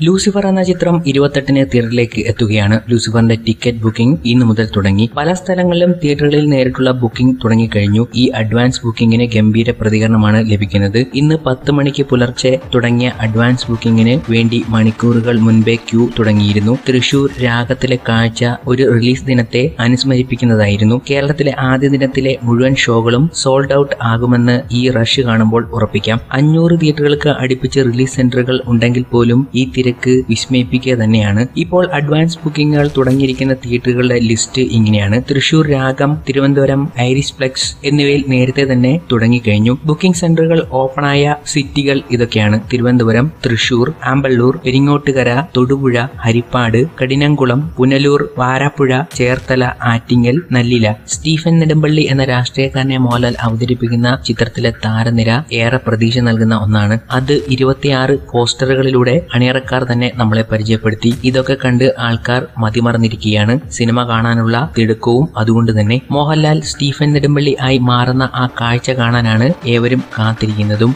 Lucifer എന്ന ചിത്രം 28-ന് തിയേറ്ററിലേക്ക് എത്തുകയാണ്. ലൂസിഫറിന്റെ ടിക്കറ്റ് ബുക്കിംഗ് ഇന്നു മുതൽ തുടങ്ങി. പല സ്ഥലങ്ങളിലും തിയേറ്ററുകളിൽ നേരിട്ടുള്ള ബുക്കിംഗ് തുടങ്ങിക്കഴിഞ്ഞു. ഈ അഡ്വാൻസ് ബുക്കിംഗിന് ഗംഭീര പ്രതികരണമാണ് ലഭിക്കുന്നത്. ഇന്ന് 10 മണിക്ക് പുലർച്ചെ തുടങ്ങിയ അഡ്വാൻസ് ബുക്കിംഗിന് വേണ്ടി മണിക്കൂറുകൾ മുൻപേ ക്യൂ തുടങ്ങിയിരുന്നു. തൃശൂർ രാഗത്തിലെ കാഴ്ച ഒരു റിലീസ് ദിനത്തെ അനുസ്മരിപ്പിക്കുന്നതായിരുന്നു. കേരളത്തിലെ ആദ്യ ദിനത്തിലെ മുഴുവൻ ഷോകളും സോൾഡ് ഔട്ട് ആകുമെന്ന് ഈ റഷ് കാണുമ്പോൾ ഉറപ്പിക്കാം. 500 തിയേറ്ററുകൾക്ക് അടുപ്പിച്ച് റിലീസ് സെന്ററുകൾ ഉണ്ടെങ്കിൽ പോലും ഈ തിരക്ക് വിസ്മയിപ്പിക്കുക തന്നെയാണ്. ഇപ്പോൾ അഡ്വാൻസ് ബുക്കിംഗുകൾ തുടങ്ങിയിരിക്കുന്ന തിയേറ്ററുകളുടെ ലിസ്റ്റ് ഇങ്ങനെയാണ്. തൃശൂർ രാഗം, തിരുവനന്തപുരം ഐറിസ് ഫ്ലെക്സ് എന്നിവയിൽ നേരത്തെ തന്നെ തുടങ്ങിക്കഴിഞ്ഞു. ബുക്കിംഗ് സെന്ററുകൾ ഓപ്പണായ സിറ്റികൾ ഇതൊക്കെയാണ്: തിരുവനന്തപുരം, തൃശൂർ, ആമ്പല്ലൂർ, പെരിങ്ങോട്ടുകര, തൊടുപുഴ, ഹരിപ്പാട്, കഠിനംകുളം, പുനലൂർ, വാരാപ്പുഴ, ചേർത്തല, ആറ്റിങ്ങൽ, നല്ലില. സ്റ്റീഫൻ നെടുമ്പള്ളി എന്ന രാഷ്ട്രീയക്കാരനെ മോഹൻലാൽ അവതരിപ്പിക്കുന്ന ചിത്രത്തിലെ താരനിര ഏറെ പ്രതീക്ഷ നൽകുന്ന ഒന്നാണ്. അത് 26 പോസ്റ്ററുകളിലൂടെ അണിയറക്കാർ തന്നെ നമ്മളെ പരിചയപ്പെടുത്തി. ഇതൊക്കെ കണ്ട് ആൾക്കാർ മതിമറന്നിരിക്കുകയാണ്. സിനിമ കാണാനുള്ള തിടുക്കവും അതുകൊണ്ട് തന്നെ. മോഹൻലാൽ സ്റ്റീഫൻ നെടുമ്പള്ളി ആയി മാറുന്ന ആ കാഴ്ച കാണാനാണ് ഏവരും കാത്തിരിക്കുന്നതും.